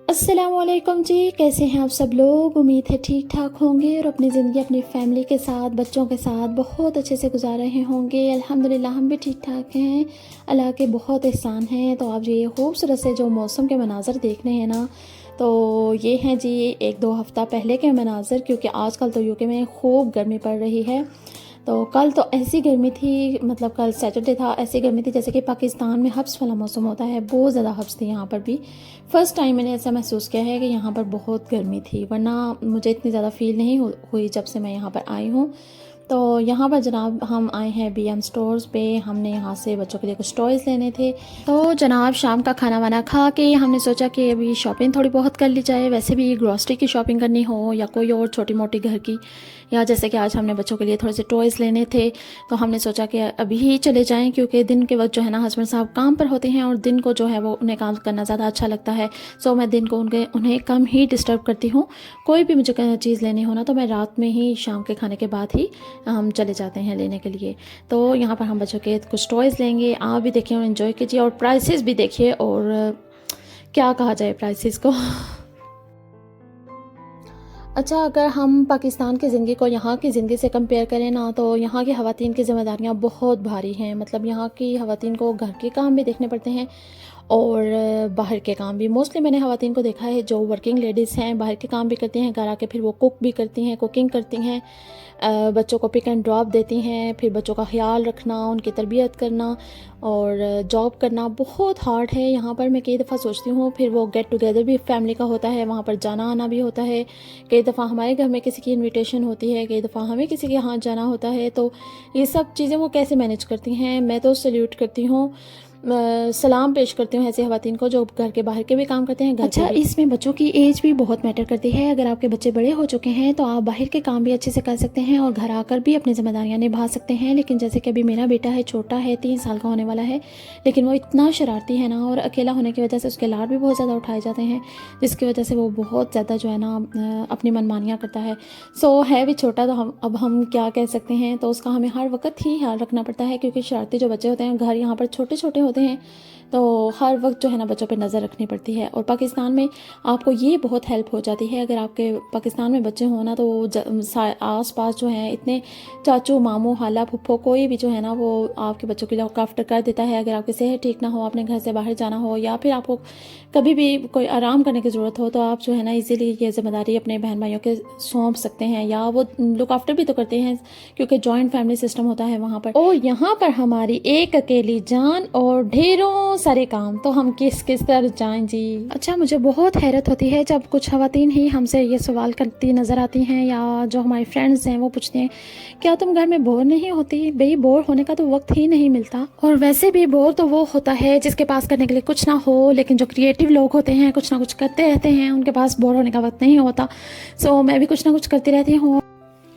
अस्सलामुअलैकुम जी, कैसे हैं आप सब लोग। उम्मीद है ठीक ठाक होंगे और अपनी ज़िंदगी अपनी फैमिली के साथ बच्चों के साथ बहुत अच्छे से गुजार रहे होंगे। अल्हम्दुलिल्लाह हम भी ठीक ठाक हैं, अल्लाह के बहुत एहसान हैं। तो आप ये खूबसूरत से जो मौसम के मनाज़र देख रहे हैं ना, तो ये हैं जी एक दो हफ़्ता पहले के मनाज़र, क्योंकि आजकल तो यूके में खूब गर्मी पड़ रही है। तो कल तो ऐसी गर्मी थी, मतलब कल सैटरडे था, ऐसी गर्मी थी जैसे कि पाकिस्तान में हब्स वाला मौसम होता है। बहुत ज़्यादा हब्स थी यहाँ पर भी। फ़र्स्ट टाइम मैंने ऐसा महसूस किया है कि यहाँ पर बहुत गर्मी थी, वरना मुझे इतनी ज़्यादा फ़ील नहीं हुई जब से मैं यहाँ पर आई हूँ। तो यहाँ पर जनाब हम आए हैं बीएम स्टोर्स पे। हमने यहाँ से बच्चों के लिए कुछ टॉयज़ लेने थे। तो जनाब शाम का खाना वाना खा के हमने सोचा कि अभी शॉपिंग थोड़ी बहुत कर ली जाए। वैसे भी ग्रॉसरी की शॉपिंग करनी हो या कोई और छोटी मोटी घर की, या जैसे कि आज हमने बच्चों के लिए थोड़े से टॉयज़ लेने थे, तो हमने सोचा कि अभी ही चले जाएँ, क्योंकि दिन के वक्त जो है ना हस्बैंड साहब काम पर होते हैं और दिन को जो है वो उन्हें काम करना ज़्यादा अच्छा लगता है। सो मैं दिन को उन्हें कम ही डिस्टर्ब करती हूँ। कोई भी मुझे चीज़ लेनी हो ना, तो मैं रात में ही शाम के खाने के बाद ही हम चले जाते हैं लेने के लिए। तो यहाँ पर हम बच्चों के कुछ टॉयज़ लेंगे, आप भी देखिए और इन्जॉय कीजिए और प्राइसेस भी देखिए। और क्या कहा जाए प्राइसेस को। अच्छा, अगर हम पाकिस्तान की ज़िंदगी को यहाँ की ज़िंदगी से कंपेयर करें ना, तो यहाँ की ख़वातीन की ज़िम्मेदारियाँ बहुत भारी हैं। मतलब यहाँ की ख़वातीन को घर के काम भी देखने पड़ते हैं और बाहर के काम भी। मोस्टली मैंने ख़वातीन को देखा है जो वर्किंग लेडीज़ हैं, बाहर के काम भी करती हैं, घर आके फिर वो कुक भी करती हैं, कुकिंग करती हैं, बच्चों को पिक एंड ड्रॉप देती हैं, फिर बच्चों का ख्याल रखना, उनकी तरबियत करना और जॉब करना बहुत हार्ड है यहाँ पर। मैं कई दफ़ा सोचती हूँ, फिर वो गेट टुगेदर भी फैमिली का होता है, वहाँ पर जाना आना भी होता है। कई दफ़ा हमारे घर में किसी की इनविटेशन होती है, कई दफ़ा हमें किसी के यहाँ जाना होता है। तो ये सब चीज़ें वो कैसे मैनेज करती हैं, मैं तो सल्यूट करती हूँ, सलाम पेश करती हूँ ऐसी ख़वातीन को जो घर के बाहर के भी काम करते हैं, घर अच्छा के इसमें बच्चों की एज भी बहुत मैटर करती है। अगर आपके बच्चे बड़े हो चुके हैं तो आप बाहर के काम भी अच्छे से कर सकते हैं और घर आकर भी अपनी ज़िम्मेदारियाँ निभा सकते हैं। लेकिन जैसे कि अभी मेरा बेटा है, छोटा है, 3 साल का होने वाला है, लेकिन वो इतना शरारती है ना, और अकेला होने की वजह से उसके लाड भी बहुत ज़्यादा उठाए जाते हैं, जिसकी वजह से वो बहुत ज़्यादा जो है ना अपनी मनमानियाँ करता है। सो है भी छोटा, तो हम क्या कह सकते हैं। तो उसका हमें हर वक्त ही ख्याल रखना पड़ता है, क्योंकि शरारती जो बच्चे होते हैं, घर यहाँ पर छोटे छोटे होते हैं, तो हर वक्त जो है ना बच्चों पे नज़र रखनी पड़ती है। और पाकिस्तान में आपको ये बहुत हेल्प हो जाती है, अगर आपके पाकिस्तान में बच्चे हों ना, तो आस पास जो हैं इतने चाचू मामू हाला फुप्पो कोई भी जो है ना वो आपके बच्चों के लिए लुक आफ्टर कर देता है। अगर आपकी सेहत ठीक ना हो, आपने घर से बाहर जाना हो, या फिर आपको कभी भी कोई आराम करने की ज़रूरत हो, तो आप जो है ना इजीली ये ज़िम्मेदारी अपने बहन भाइयों के सौंप सकते हैं, या वो लुक आफ्टर भी तो करते हैं, क्योंकि जॉइंट फैमिली सिस्टम होता है वहाँ पर। और यहाँ पर हमारी एक अकेली जान और ढेरों सारे काम, तो हम किस किस तरह जाएं जी। अच्छा, मुझे बहुत हैरत होती है जब कुछ ख़वातीन ही हमसे ये सवाल करती नज़र आती हैं, या जो हमारी फ्रेंड्स हैं वो पूछती हैं, क्या तुम घर में बोर नहीं होती? भाई, बोर होने का तो वक्त ही नहीं मिलता। और वैसे भी बोर तो वो होता है जिसके पास करने के लिए कुछ ना हो, लेकिन जो क्रिएटिव लोग होते हैं कुछ ना कुछ करते रहते हैं, उनके पास बोर होने का वक्त नहीं होता। सो मैं भी कुछ ना कुछ करती रहती हूँ।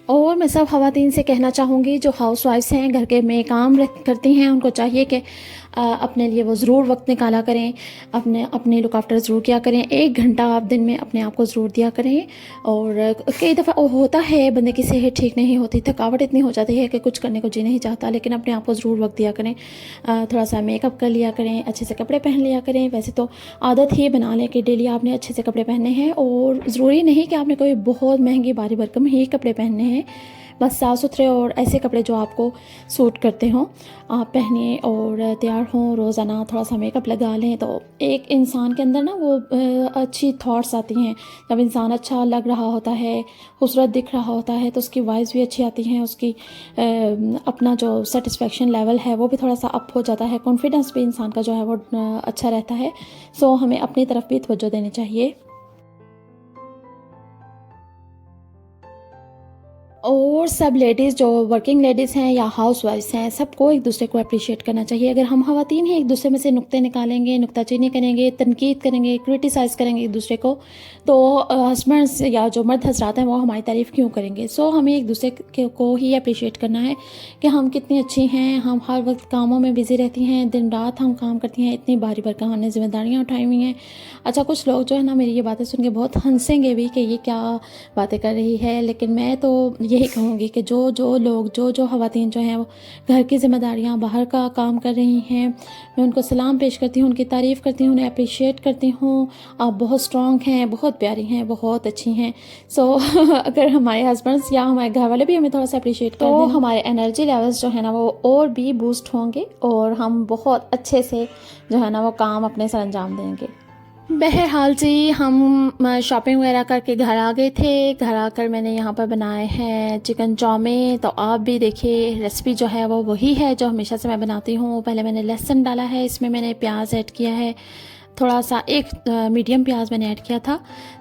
और मैं सब ख़वातीन से कहना चाहूँगी जो हाउस वाइफ्स हैं, घर के में काम करती हैं, उनको चाहिए कि अपने लिए वो ज़रूर वक्त निकाला करें, अपने लुक आफ्टर ज़रूर किया करें। 1 घंटा आप दिन में अपने आप को ज़रूर दिया करें। और कई दफ़ा होता है बंदे की सेहत ठीक नहीं होती, थकावट इतनी हो जाती है कि कुछ करने को जी नहीं चाहता, लेकिन अपने आप को ज़रूर वक्त दिया करें। थोड़ा सा मेकअप कर लिया करें, अच्छे से कपड़े पहन लिया करें। वैसे तो आदत ही बना लें कि डेली आपने अच्छे से कपड़े पहनने हैं, और ज़रूरी नहीं कि आपने कोई बहुत महंगी भारी भरकम ही कपड़े पहनने हैं। बस साफ़ सुथरे और ऐसे कपड़े जो आपको सूट करते हों आप पहनिए और तैयार हों। रोज़ाना थोड़ा सा मेकअप लगा लें तो एक इंसान के अंदर ना वो अच्छी थॉट्स आती हैं। जब इंसान अच्छा लग रहा होता है, खूबसूरत दिख रहा होता है, तो उसकी वॉइस भी अच्छी आती है, उसकी अपना जो सेटिस्फेक्शन लेवल है वो भी थोड़ा सा अप हो जाता है, कॉन्फिडेंस भी इंसान का जो है वो अच्छा रहता है। सो हमें अपनी तरफ भी तवज्जो देनी चाहिए। और सब लेडीज़ जो वर्किंग लेडीज़ हैं या हाउस वाइफ्स हैं, सबको एक दूसरे को अप्रिशिएट करना चाहिए। अगर हम ख़वातीन ही एक दूसरे में से नुक्ते निकालेंगे, नुक्ताचीनी करेंगे, तनकीद करेंगे, क्रिटिसाइज़ करेंगे एक दूसरे को, तो हस्बैंड्स या जो मर्द हजरात हैं वो हमारी तारीफ़ क्यों करेंगे। सो हमें एक दूसरे को ही अप्रिशिएट करना है कि हम कितनी अच्छी हैं। हम हर वक्त कामों में बिज़ी रहती हैं, दिन रात हम काम करती हैं, इतनी भारी भरकम हमने ज़िम्मेदारियाँ उठाई हुई हैं। अच्छा, कुछ लोग जो है ना मेरी ये बातें सुन के बहुत हंसेंगे भी कि ये क्या बातें कर रही है, लेकिन मैं तो यही कहूँगी चाहूँगी कि जो जो लोग जो ख़वातीन जो हैं वो घर की ज़िम्मेदारियाँ बाहर का काम कर रही हैं, मैं उनको सलाम पेश करती हूँ, उनकी तारीफ़ करती हूँ, उन्हें अप्रिशिएट करती हूँ। आप बहुत स्ट्रॉन्ग हैं, बहुत प्यारी हैं, बहुत अच्छी हैं। सो अगर हमारे हस्बैंड्स या हमारे घर वाले भी हमें थोड़ा सा अप्रिशिएट कर दें, तो हमारे एनर्जी लेवल्स जो है ना वो और भी बूस्ट होंगे और हम बहुत अच्छे से जो है ना वो काम अपने सर अंजाम देंगे। बहरहाल जी, हम शॉपिंग वगैरह करके घर आ गए थे। घर आकर मैंने यहाँ पर बनाए हैं चिकन चाउमीन। तो आप भी देखिए, रेसिपी जो है वो वही है जो हमेशा से मैं बनाती हूँ। पहले मैंने लहसुन डाला है, इसमें मैंने प्याज ऐड किया है, थोड़ा सा एक मीडियम प्याज मैंने ऐड किया था।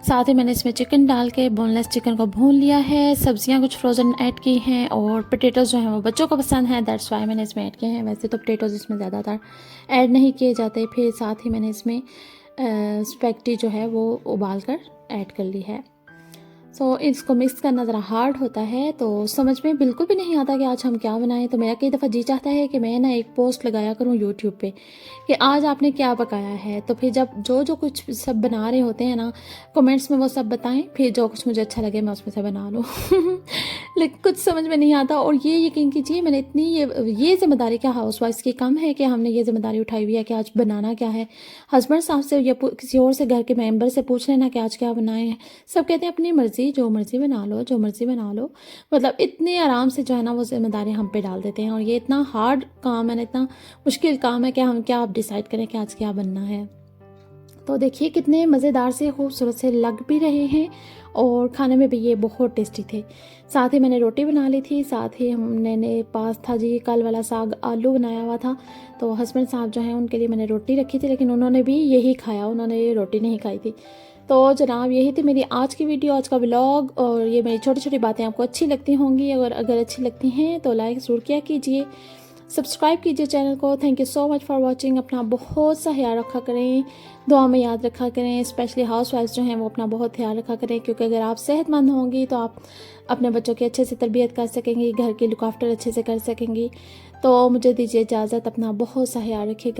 साथ ही मैंने इसमें चिकन डाल के बोनलेस चिकन को भून लिया है। सब्जियां कुछ फ्रोज़न ऐड की हैं और पोटैटोज़ जो हैं वो बच्चों को पसंद है, दैट्स वाई मैंने इसमें ऐड किए हैं। वैसे तो पोटैटोज़ इसमें ज़्यादातर ऐड नहीं किए जाते। फिर साथ ही मैंने इसमें स्पैगेटी जो है वो उबाल कर ऐड कर ली है। सो इसको मिक्स करना ज़रा हार्ड होता है, तो समझ में बिल्कुल भी नहीं आता कि आज हम क्या बनाएं। तो मेरा कई दफ़ा जी चाहता है कि मैं ना एक पोस्ट लगाया करूं यूट्यूब पे कि आज आपने क्या पकाया है। तो फिर जब जो कुछ सब बना रहे होते हैं ना, कमेंट्स में वो सब बताएं, फिर जो कुछ मुझे अच्छा लगे मैं उसमें से बना लूँ। लेकिन कुछ समझ में नहीं आता। और ये यकीन कीजिए, मैंने इतनी ये ज़िम्मेदारी क्या हाउसवाइफ की कम है कि हमने ये ज़िम्मेदारी उठाई हुई है कि आज बनाना क्या है। हस्बैंड साहब से या किसी और से घर के मेंबर से पूछ लेना कि आज क्या बनाए हैं। सब कहते हैं अपनी मर्ज़ी, जो मर्ज़ी बना लो, जो मर्ज़ी बना लो। मतलब इतने आराम से जो है ना वो ज़िम्मेदारी हम पे डाल देते हैं। और ये इतना हार्ड काम है, इतना मुश्किल काम है कि हम क्या आप डिसाइड करें कि आज क्या बनना है। तो देखिए कितने मज़ेदार से खूबसूरत से लग भी रहे हैं और खाने में भी ये बहुत टेस्टी थे। साथ ही मैंने रोटी बना ली थी। साथ ही हमने पास था जी कल वाला साग आलू बनाया हुआ था। तो हस्बैंड साहब जो हैं उनके लिए मैंने रोटी रखी थी, लेकिन उन्होंने भी यही खाया, उन्होंने ये रोटी नहीं खाई थी। तो जनाब यही थी मेरी आज की वीडियो, आज का व्लॉग। और ये मेरी छोटी छोटी बातें आपको अच्छी लगती होंगी। अगर अच्छी लगती हैं तो लाइक ज़रूर किया कीजिए, सब्सक्राइब कीजिए चैनल को। Thank you so much for watching. अपना बहुत सा ख्याल रखा करें, दुआ में याद रखा करें। स्पेशली हाउस वाइफ जो हैं वो अपना बहुत ख्याल रखा करें, क्योंकि अगर आप सेहतमंद होंगी तो आप अपने बच्चों की अच्छे से तरबियत कर सकेंगी, घर की लुक आफ्टर अच्छे से कर सकेंगी। तो मुझे दीजिए इजाज़त, अपना बहुत सा ख्याल रखिएगा।